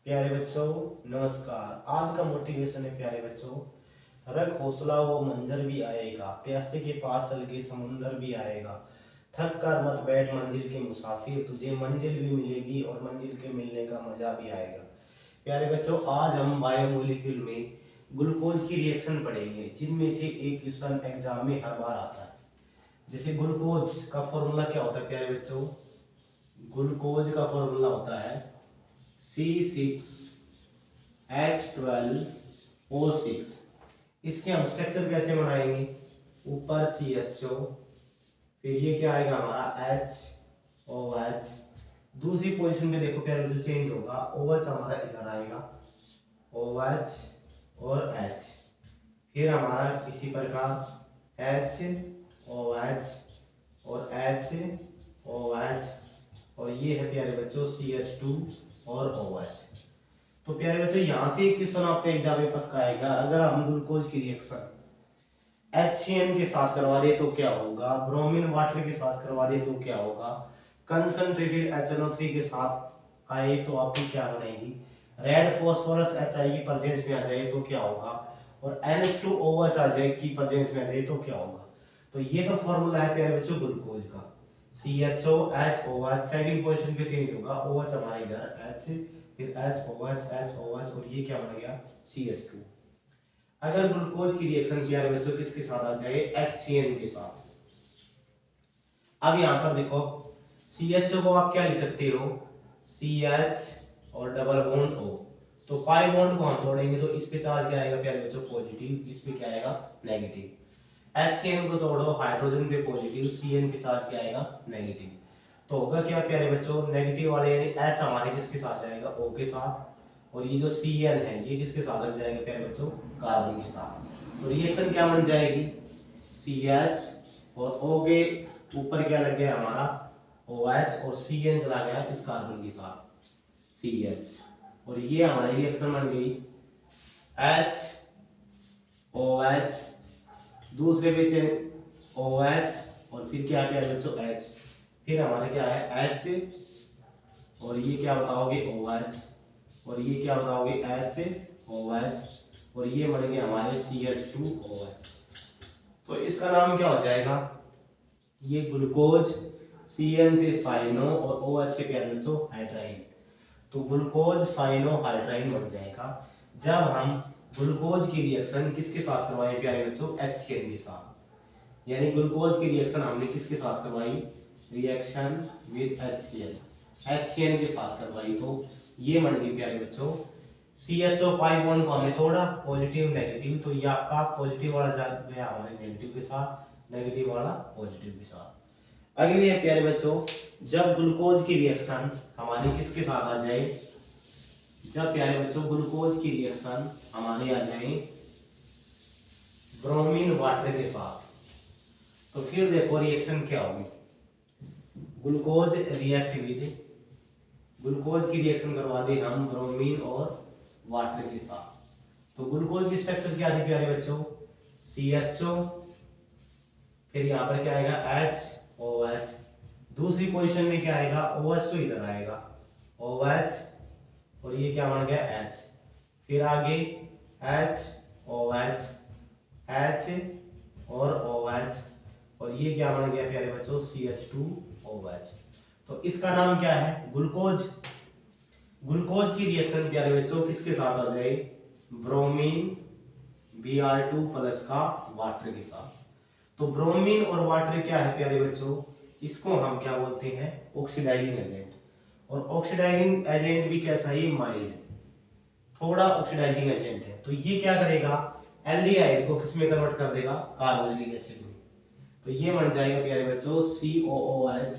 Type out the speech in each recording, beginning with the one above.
प्यारे बच्चों, नमस्कार। आज का मोटिवेशन है प्यारे बच्चों, रख हौसला वो मंजर भी आएगा, प्यासे के पास चल के समुंदर भी आएगा, थक कर मत बैठ मंजिल के मुसाफिर, तुझे मंजिल भी मिलेगी और मंजिल के मिलने का मजा भी आएगा। प्यारे बच्चों, आज हम बायोमोलिक्यूल में ग्लूकोज की रिएक्शन पढ़ेंगे, जिनमें से एक क्वेश्चन एग्जाम में हर बार आता है। जैसे ग्लूकोज का फॉर्मूला क्या होता है प्यारे बच्चों? ग्लूकोज का फॉर्मूला होता है C6H12O6। इसके हम स्ट्रक्चर कैसे बनाएंगे? ऊपर CHO, फिर ये क्या आएगा हमारा HOH। दूसरी पोजीशन में देखो प्यारे बच्चों चेंज होगा, OH हमारा इधर आएगा, OH और H। फिर हमारा इसी प्रकार HOH और HOH, और ये है प्यारे बच्चों CH2 और OH। तो प्यारे बच्चों यहाँ से एक क्वेश्चन आपके एग्जाम में पक्का आएगा, अगर हम ग्लूकोज की रिएक्शन HCN के साथ करवा दे तो क्या होगा, ब्रोमीन वाटर के साथ करवा दे तो क्या होगा, कंसंट्रेटेड HNO3 के साथ आए तो आपकी क्या बनेगी, रेड फॉस्फोरस HI की प्रेजेंस में आ जाए तो क्या होगा, और NH2OH आ जाए की प्रेजेंस में आ जाए तो क्या होगा। तो ये तो फॉर्मूला है प्यारे बच्चों ग्लूकोज का, CHOHOH। सेकंड पोजीशन पे चेंज होगा, OH हमारे इधर H, फिर HOH और ये क्या बन गया CH2। अगर ग्लूकोज की रिएक्शन प्यारे बच्चों किसके साथ आ जाए, HCN के साथ। अब यहाँ पर देखो CHO को आप क्या लिख सकते हो, CH और डबल बॉन्ड O। तो पाई बॉन्ड को हम तोड़ेंगे तो इस पे चार्ज क्या आएगा प्यारे बच्चों, पॉजिटिव, इस पे क्या आएगा नेगेटिव। HCN को तोड़ो, हाइड्रोजन पे पॉजिटिव, CN पे चार्ज क्या आएगा नेगेटिव। तो होगा क्या प्यारे बच्चों, नेगेटिव वाले यानी H हमारे किसके साथ जाएगा, O के साथ, और ये जो CN है ये किसके साथ लग जाएगा प्यारे बच्चों, कार्बन के साथ। तो रिएक्शन क्या बन जाएगी, CH और O के ऊपर क्या लग गया हमारा OH, और CN चला गया इस कार्बन के साथ CH, और ये हमारी रिएक्शन बन गई HOH, दूसरे पे से OH और फिर क्या है बच्चों H, फिर हमारे क्या है H, और ये क्या बताओगे OH, और ये क्या बताओगे HOH, और ये बन गए हमारे CH2OH। तो इसका नाम क्या हो जाएगा, ये ग्लूकोज, CN से साइनो और OH से क्या बच्चों हाइड्राइन। तो ग्लूकोज साइनो हाइड्राइन बन जाएगा जब हम ग्लूकोज की रिएक्शन किसके साथ करवाएं प्यारे बच्चों, HCN के साथ। यानी ग्लूकोज की रिएक्शन हमने किसके साथ करवाई, रिएक्शन विद HCN के साथ करवाई, तो ये बन गई प्यारे बच्चों CHO पाई बॉन्ड को हमने तोड़ा, पॉजिटिव नेगेटिव, तो ये आपका पॉजिटिव वाला जा गया हमारे नेगेटिव के साथ, नेगेटिव वाला पॉजिटिव के साथ। अगली है प्यारे बच्चों, जब ग्लूकोज की रिएक्शन हमारी किसके साथ आ जाए, जब प्यारे बच्चों ग्लूकोज की रिएक्शन हमारे आ जाए ब्रोमीन वाटर के साथ, तो फिर देखो रिएक्शन क्या होगी, ग्लूकोज रिएक्ट विद, ग्लूकोज की रिएक्शन करवा दी हम ब्रोमीन और वाटर के साथ। तो ग्लूकोज की स्ट्रक्चर क्या थी प्यारे बच्चों, CHO, फिर यहाँ पर क्या आएगा HOH, दूसरी पोजीशन में क्या आएगा OH, तो इधर आएगा OH, और ये क्या बन गया H, फिर आगे HOH, H और OH, और ये क्या बन गया प्यारे बच्चों CH2OH। तो इसका नाम क्या है ग्लूकोज। ग्लूकोज की रिएक्शन प्यारे बच्चों किसके साथ आ जाए, ब्रोमीन Br2 प्लस का वाटर के साथ। तो ब्रोमीन और वाटर क्या है प्यारे बच्चों, इसको हम क्या बोलते हैं ऑक्सीडाइजिंग एजेंट, और ऑक्सीडाइजिंग एजेंट भी कैसा है, माइल्ड, थोड़ा ऑक्सीडाइजिंग एजेंट है। तो ये क्या करेगा, एल्डिहाइड को किस में कन्वर्ट कर देगा, कार्बोक्सिलिक एसिड में। तो ये बन जाएगा प्यारे बच्चों COOH,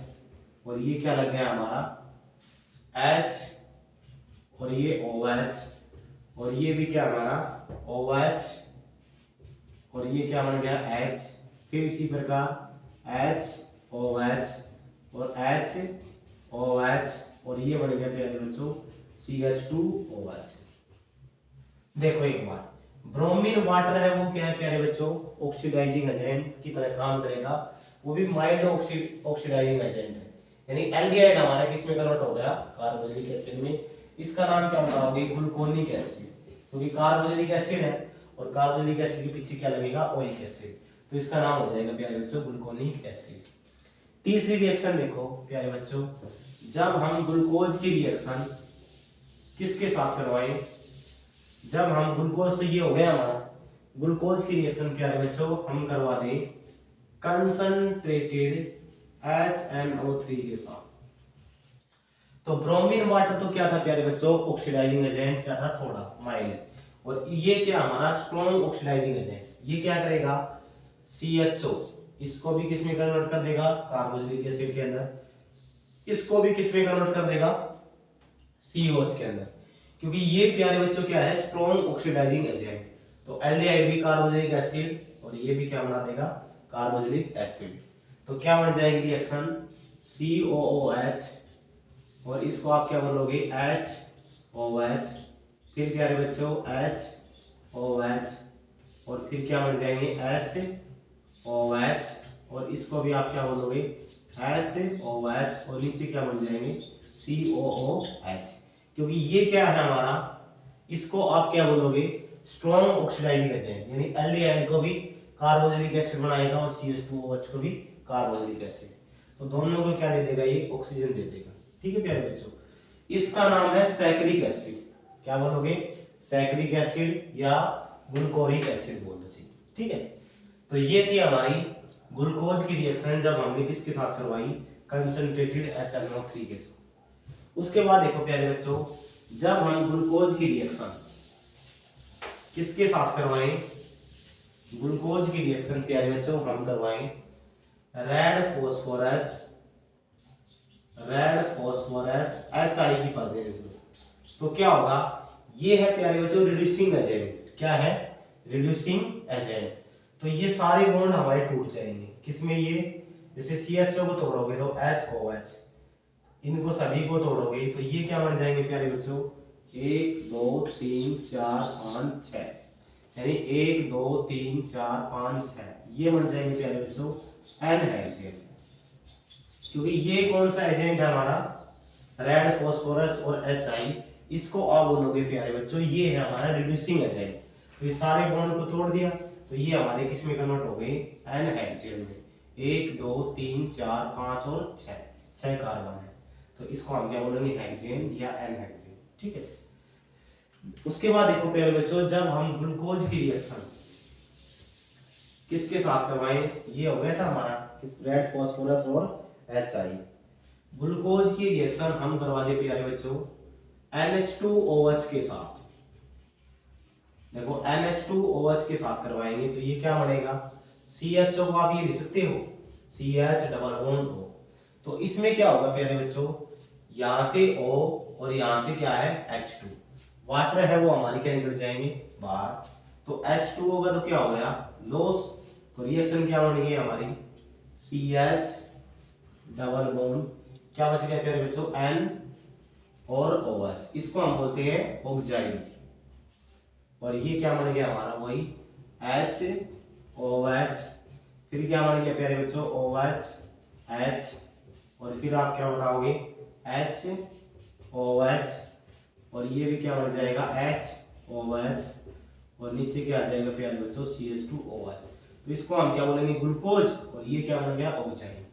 और ये क्या लग गया हमारा H, और ये OH, और ये भी क्या हमारा OH, और ये क्या बन गया H, फिर इसी प्रकार HOH और HOH, और ये बन गया प्यारे बच्चों CH2OH। देखो एक बार, ब्रोमीन वाटर है वो क्या है प्यारे बच्चों, ऑक्सीडाइजिंग एजेंट की तरह काम करेगा, वो भी माइल्ड ऑक्सीडाइजिंग एजेंट है। यानी एल्डिहाइड हमारा किस में कन्वर्ट हो गया, कार्बोक्सिलिक एसिड में, इसका नाम क्या बताओगे, ग्लूकोनिक एसिड, क्योंकि कार्बोक्सिलिक एसिड है और कार्बोक्सिलिक एसिड के पीछे क्या लगेगा, ओइक एसिड, तो इसका नाम हो जाएगा प्यारे बच्चों ग्लूकोनिक एसिड। तीसरी रिएक्शन देखो प्यारे बच्चों, जब हम ग्लूकोज की रिएक्शन किसके साथ करवाएं, जब हम ग्लूकोज, तो ये हो गया हमारा ग्लूकोज की रिएक्शन प्यारे बच्चों हम करवा दें कंसंट्रेटेड HNO3 के साथ। तो ब्रोमीन वाटर तो क्या था प्यारे बच्चों, ऑक्सीडाइजिंग एजेंट, क्या था, थोड़ा माइल्ड, और ये क्या हमारा स्ट्रॉन्ग ऑक्सीडाइजिंग एजेंट, ये क्या करेगा CHO, इसको भी किस में कन्वर्ट कर देगा, कार्बोक्सिलिक एसिड के अंदर, इसको भी किस में कन्वर्ट कर देगा, COH के अंदर, क्योंकि ये प्यारे बच्चों क्या है, स्ट्रॉन्ग ऑक्सीडाइजिंग एजेंट। तो एल्डिहाइड भी कार्बोक्सिलिक एसिड और ये भी क्या बना देगा, कार्बोक्सिलिक एसिड। तो क्या बन जाएगी रिएक्शन, COOH, और इसको आप क्या बोलोगे, HOH, फिर प्यारे बच्चों HOH, और फिर क्या बन जाएंगे HOH, और इसको भी आप क्या बोलोगे HOH, और नीचे क्या बन जाएंगे COOH, क्योंकि ये क्या है हमारा, इसको आप क्या बोलोगे, स्ट्रॉन्ग ऑक्सीडाइजिंग एजेंट, यानी एल्डिहाइड को भी कार्बोक्सिलिक एसिड बनाएगा और CH2OH को भी कार्बोक्सिलिक एसिड, तो दोनों को क्या दे देगा, ये ऑक्सीजन दे देगा। ठीक है प्यारे बच्चों, इसका नाम है सैकरिक एसिड, क्या बोलोगे, सैकरिक एसिड या ग्लूकोरिक एसिड बोलो जी। ठीक है, तो ये थी हमारी ग्लूकोज की रिएक्शन जब हमने किसके साथ करवाई, कंसंट्रेटेड HNO3 के साथ। उसके बाद देखो प्यारे बच्चों, जब हम ग्लूकोज की रिएक्शन किसके साथ करवाएं, ग्लूकोज की रिएक्शन प्यारे बच्चों हम करवाएं रेड फॉस्फोरस HI की प्रेजेंस में, तो क्या होगा, ये है प्यारे बच्चों रिड्यूसिंग एजेंट, क्या है, रिड्यूसिंग एजेंट। तो ये सारे बॉन्ड हमारे टूट जाएंगे, किसमें, ये जैसे CHO को तोड़ोगे तो HOH, इनको सभी को तोड़ोगे तो ये क्या बन जाएंगे प्यारे बच्चों, 1 2 3 4 5 6, यानी 1 2 3 4 5 6, ये बन जाएंगे प्यारे बच्चों एनहाइड्रोजन, क्योंकि ये कौन सा एजेंट है हमारा, रेड फॉस्फोरस और HI, इसको आप बोलोगे प्यारे बच्चों ये है हमारा रिड्यूसिंग एजेंट। तो ये सारे बॉन्ड को तोड़ दिया तो ये हमारे किस में कन्वर्ट हो गए, एनहाइड्रोजन में, 1 2 3 4 5 और 6 कार्बन है, तो इसको हम क्या बोलेंगे, हाइड्रोजन या एनहाइड्रोजन। ठीक है, उसके बाद देखो प्यारे बच्चों, जब हम ग्लूकोज की रिएक्शन किसके साथ करवाएं, ये हो गया था हमारा किस, रेड फॉस्फोरस और HI, ग्लूकोज की रिएक्शन हम करवा दे प्यारे बच्चों NH2OH के साथ। देखो NH2OH के साथ करवाएंगे तो ये क्या बनेगा, CHO को आप ये लिख सकते हो CH डबल बॉन्ड O, तो इसमें क्या होगा प्यारे बच्चों, यहां से O और यहां से क्या है H2, वाटर है वो हमारी क्या निकल जाएंगे बाहर, तो H2 होगा तो क्या हो गया लॉस, तो रिएक्शन क्या बन गई हमारी CH डबल बॉन्ड, क्या बच गया प्यारे बच्चों N और OH, इसको हम बोलते हैं ऑक्साइड, और ये क्या बन गया हमारा वही HOH, फिर क्या बन गया प्यारे बच्चों OH H, और फिर आप क्या बताओगे HOH, और ये भी क्या बन जाएगा HOH, और नीचे क्या आ जाएगा प्यारे बच्चों CH2OH, तो इसको हम क्या बोलेंगे ग्लूकोज, और ये क्या बन गया ऑक्साइड,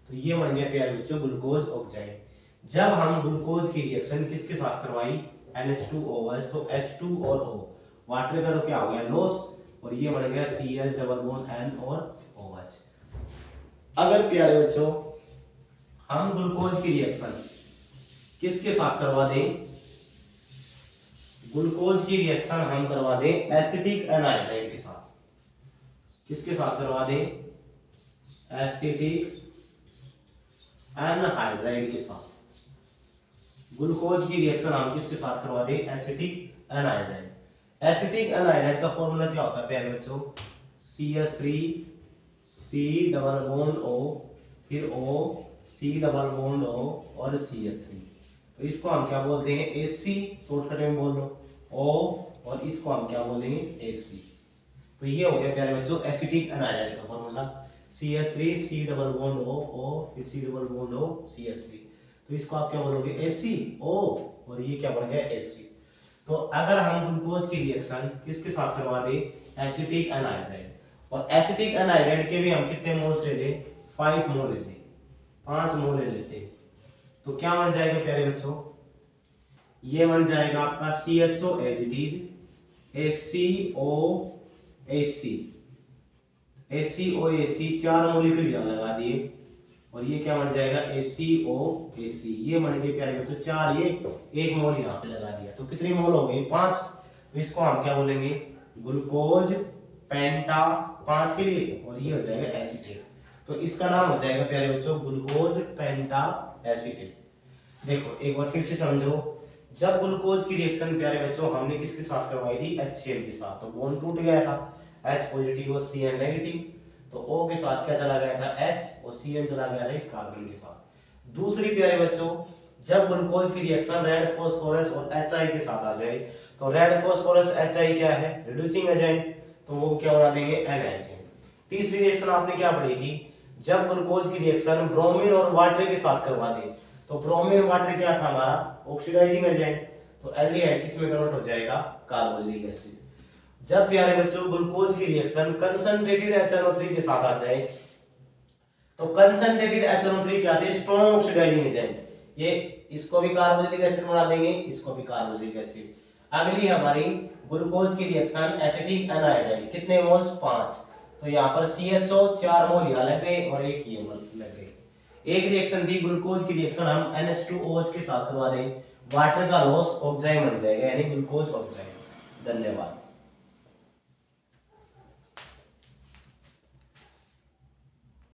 तो ये बन गया प्यारे बच्चों ग्लूकोज ऑक्साइड। जब हम ग्लूकोज की रिएक्शन किसके साथ करवाई NH2OH, तो H2 और O, वाटर का तो क्या हो गया लॉस, और ये बन गया CH डबल बॉन्ड N और OH। अगर प्यारे बच्चों हम ग्लूकोज की रिएक्शन किसके साथ करवा दें, ग्लूकोज की रिएक्शन हम करवा दें एसिटिक एनहाइड्राइड के साथ, किसके साथ करवा दें, एसिटिक एनहाइड्राइड के साथ, ग्लूकोज की रिएक्शन हम किसके साथ करवा दें, एसिटिक एनहाइड्राइड। एसिटिक एनहाइड्राइड का फॉर्मूला क्या होता है प्यारे बच्चों, CH3 C double bond O, फिर O C double bond O और CH3, तो इसको हम क्या बोलते हैं AC, शॉर्टकट में बोल लो O, और इसको हम क्या बोलेंगे AC। तो ये हो गया प्यारे बच्चों एसिटिक एनहाइड्राइड का formula, CH3 C double bond O, O फिर C double bond O CH3, तो तो इसको आप क्या बोलोगे ACO, और ये क्या बन गया AC। तो अगर हम ग्लूकोज की रिएक्शन किसके साथ करवा दे, एसिटिक एनहाइड्राइड, और एसिटिक एनहाइड्राइड के भी हम कितने मोल्स ले लें, 5 मोल ले लें, 5 मोल ले लेते, तो क्या बन जाएगा प्यारे बच्चों, ये बन जाएगा आपका CHO as it is, ACOAC 4 molecule यहाँ लगा दिए, और ये क्या बन जाएगा ACOAC, ये बन गए प्यारे बच्चों 4, ये 1 मोल यहाँ पे लगा दिया, तो कितनी मोल हो गई 5। तो इसको हम क्या बोलेंगे, ग्लूकोज पेंटा 5 के लिए, और ये हो जाएगा एसीटेट, तो इसका नाम हो जाएगा प्यारे बच्चों ग्लूकोज पेंटा एसीटेट। देखो एक बार फिर से समझो, जब ग्लूकोज की रिएक्शन प्यारे बच्चों हमने किसके साथ करवाई थी, HCl के साथ, तो बॉन्ड टूट गया था, H पॉजिटिव और Cl नेगेटिव, तो O के साथ क्या चला गया था, H, और Cl चला गया था इस कार्बन के साथ। दूसरी प्यारे बच्चों, जब ग्लूकोज की रिएक्शन रेड फास्फोरस और HI के साथ आ जाए, तो रेड फास्फोरस HI क्या है, रिड्यूसिंग एजेंट, तो वो क्या बना देंगे NH। तीसरी रिएक्शन आपने क्या पढ़ी थी, जब ग्लूकोज की रिएक्शन ब्रोमीन और वाटर के साथ करवा दे, तो ब्रोमीन वाटर क्या था हमारा, ऑक्सीडाइजिंग एजेंट, तो एल्डिहाइड किसमें कन्वर्ट हो जाएगा, कार्बोक्सिलिक एसिड। जब प्यारे बच्चों ग्लूकोज की रिएक्शन कंसंट्रेटेड HNO3 के साथ आ जाए, तो कंसंट्रेटेड HNO3 क्या है, स्ट्रॉन्ग ऑक्सीडाइजिंग एजेंट, ये इसको भी कार्बोक्सिलिक एसिड बना देंगे, इसको भी कार्बोक्सिलिक एसिड। अगली हमारी ग्लूकोज की रिएक्शन एसिटिक एनहाइड्राइड, कितने मोल्स 5, तो यहाँ पर CHO 4 मोल यहाँ लग गए और 1 ये मोल लग गए। एक रिएक्शन थी ग्लूकोज की रिएक्शन हम NH2OH के साथ करवा दें, वाटर का लॉस ऑक्साइड बन जाएगा, यानी ग्लूकोज ऑक्साइड। धन्यवाद।